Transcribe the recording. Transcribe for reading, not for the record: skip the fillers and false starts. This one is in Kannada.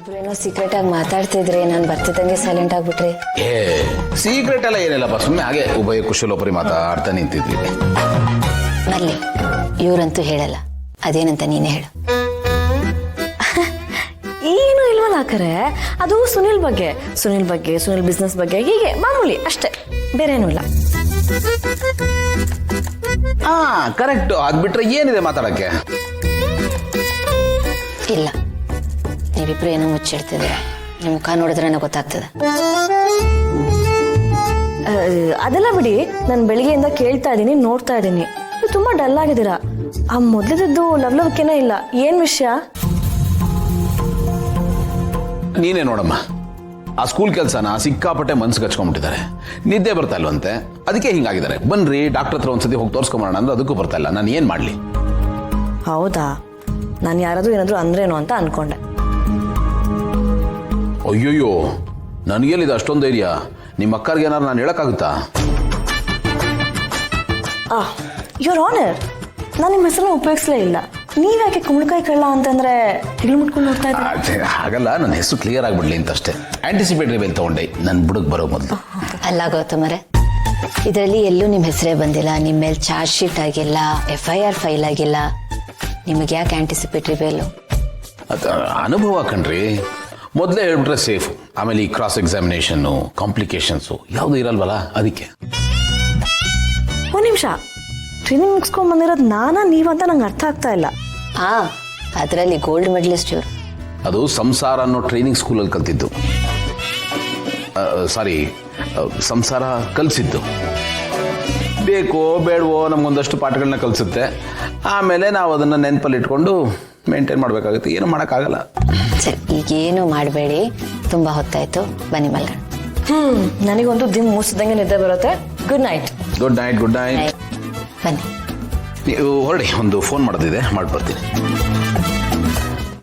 ಇಬ್ರೇನೋ ಸೀಕ್ರೆಟ್ ಆಗಿ ಮಾತಾಡ್ತಿದ್ರೆ ನಾನು ಬರ್ತಿದ್ದಂಗೆ ಸೈಲೆಂಟ್ ಆಗ್ಬಿಟ್ರಿ. ಏ ಸೀಕ್ರೆಟ್ ಎಲ್ಲ ಏನಿಲ್ಲಪ್ಪ, ಸುಮ್ಮನೆ ಹಾಗೆ ಉಭಯ ಕುಶಲೋಪರಿ ಮಾತಾಡ್ತಾ ನಿಂತಿದ್ವಿ. ಬರ್ಲಿ, ಇವ್ರಂತೂ ಹೇಳಲ್ಲ. ಅದೇನಂತ ನೀನೇ ಹೇಳು. ಏನು ಇಲ್ವಲ್ಲ ಆಕರೆ, ಅದು ಸುನಿಲ್ ಬಗ್ಗೆ ಸುನಿಲ್ ಬಿಸ್ನೆಸ್ ಬಗ್ಗೆ ಹೀಗೆ ಮಾಮೂಲಿ ಅಷ್ಟೇ, ಬೇರೆ ಏನೂ ಇಲ್ಲ. ಹಾ ಕರೆಕ್ಟ್, ಅದ್ ಬಿಟ್ರೆ ಏನಿದೆ ಮಾತಾಡಕ್ಕೆ? ಇಲ್ಲ, ನೀವಿಬ್ರು ಏನೋ ಮುಚ್ಚಿಡ್ತಿದ್ರೆ ನಿಮ್ ಮುಖ ನೋಡಿದ್ರೆ ನನಗೆ ಗೊತ್ತಾಗ್ತದೆ. ಅದೆಲ್ಲ ಬಿಡಿ, ನಾನು ಬೆಳಿಗ್ಗೆಯಿಂದ ಕೇಳ್ತಾ ಇದ್ದೀನಿ, ನೋಡ್ತಾ ಇದ್ದೀನಿ, ನೀವು ತುಂಬಾ ಡಲ್ ಆಗಿದ್ದೀರಾ. ಆ ಮೊದಲಿದ್ದು ಲವ್ಲವಿಕೆನೇ ಇಲ್ಲ. ಏನ್ ವಿಷಯ? ನೀನೇ ನೋಡಮ್ಮ, ಆ ಸ್ಕೂಲ್ ಕೆಲಸನ ಸಿಕ್ಕಾಪಟ್ಟೆ ಮನ್ಸಿಗೆ ಹಚ್ಕೊಂಡ್ಬಿಟ್ಟಿದ್ದಾರೆ. ನಿದ್ದೆ ಬರ್ತಾ ಇಲ್ವಂತೆ, ಅದಕ್ಕೆ ಹಿಂಗಾಗಿದ್ದಾರೆ. ಬನ್ರಿ ಡಾಕ್ಟರ್ ಹತ್ರ ಒಂದ್ಸತಿ ಹೋಗಿ ತೋರಿಸ್ಕೊಂಬರೋಣ ಅಂದ್ರೆ ಅದಕ್ಕೂ ಬರ್ತಾ ಇಲ್ಲ. ನಾನು ಏನ್ ಮಾಡ್ಲಿ? ಹೌದಾ, ನಾನು ಯಾರಾದ್ರೂ ಏನಾದ್ರು ಅಂದ್ರೇನೋ ಅಂತ ಅನ್ಕೊಂಡೆ. ಅಯ್ಯೋಯ್ಯೋ, ನನಗೇನಿದೆ ಅಷ್ಟೊಂದು ಧೈರ್ಯ? ನಿಮ್ಮ ಅಕ್ಕರ್ಗೆ ಏನಾರು ನಾನು ಹೇಳಕ್ಕಾಗುತ್ತಾ? ಯುವರ್ ಆನರ್, ನಾನು ನಿಮ್ಮ ಹೆಸರನ್ನ ಉಪಯೋಗಿಸ್ಲೇ ಇಲ್ಲ. ನೀವ್ಯಾಕೆ ಕುಂಬಳಕಾಯಿ ಕಳ್ಳ ಅಂತಂದ್ರೆ ಹಿಡಿದು ಮುಟ್ಕೊಂಡು ನೋಡ್ತಾ ಇದ್ದೆ? ಹಾಗಲ್ಲ, ನನ್ನ ಹೆಸರು ಕ್ಲಿಯರ್ ಆಗ್ಬಿಡ್ಲಿ ಅಂತ ಅಷ್ಟೇ. ಆಂಟಿಸಿಪೇಟರಿ ಬೇಲ್ ತಗೊಂಡೆ ನನ್ನ ಬುಡಕ್ ಬರೋ ಮೊದಲು. ಅಲ್ಲ ಗೌತಮರೇ, ಇದರಲ್ಲಿ ಎಲ್ಲೂ ನಿಮ್ಮ ಹೆಸರೇ ಬಂದಿಲ್ಲ, ನಿಮ್ಮ ಮೇಲೆ ಚಾರ್ಜ್ ಶೀಟ್ ಆಗಿಲ್ಲ, FIR ಫೈಲ್ ಆಗಿಲ್ಲ. ನಿಮಗೆ ಯಾಕೆ ಆಂಟಿಸಿಪೇಟರಿ ಬೇಲು? ಅನುಭವ ಕಣ್ರಿ, ಮೊದಲೇ ಹೇಳ್ಬಿಟ್ರೆ ಸೇಫ್. ಆಮೇಲೆ ಈ ಕ್ರಾಸ್ ಎಕ್ಸಾಮಿನೇಷನ್ನು, ಕಾಂಪ್ಲಿಕೇಶನ್ಸು ಯಾವುದು ಇರಲ್ವಲ್ಲ, ಅದಕ್ಕೆ. ಒಂದ್ ನಿಮಿಷ, ಟ್ರೈನಿಂಗ್ ಮುಗಿಸ್ಕೊಂಡ್ ಬಂದಿರೋದು ನೀವಂತ ನಂಗೆ ಅರ್ಥ ಆಗ್ತಾ ಇಲ್ಲ. ಅದರಲ್ಲಿ ಗೋಲ್ಡ್ ಮೆಡಲಿಸ್ಟ್ ಇವರು. ಅದು ಸಂಸಾರ ಅನ್ನೋ ಟ್ರೈನಿಂಗ್ ಸ್ಕೂಲಲ್ಲಿ ಕಲ್ತಿದ್ದು. ಸಾರಿ, ಸಂಸಾರ ಕಲಿಸಿದ್ದು. ಬೇಕೋ ಬೇಡವೋ ನಮ್ಗೊಂದಷ್ಟು ಪಾಠಗಳನ್ನ ಕಲಿಸುತ್ತೆ. ಆಮೇಲೆ ನಾವು ಅದನ್ನು ನೆನಪಲ್ಲಿ ಇಟ್ಕೊಂಡು ಮೇಂಟೈನ್ ಮಾಡಬೇಕಾಗುತ್ತೆ. ಏನು ಮಾಡೋಕ್ಕಾಗಲ್ಲ. ಸರಿ, ಈಗೇನು ಮಾಡಬೇಡಿ, ತುಂಬ ಹೊತ್ತಾಯ್ತು, ಬನ್ನಿ ಮಲ್ಗಣ. ನನಗೊಂದು ದಿನ ಮುಗಿಸಿದಂಗೆ ನಿದ್ದೆ ಬರುತ್ತೆ. Good night. Good night. Good night. ಬನ್ನಿ. ನೀವು ಹೊರಡಿ, ಒಂದು ಫೋನ್ ಮಾಡೋದಿದೆ, ಮಾಡಿ ಬರ್ತೀನಿ.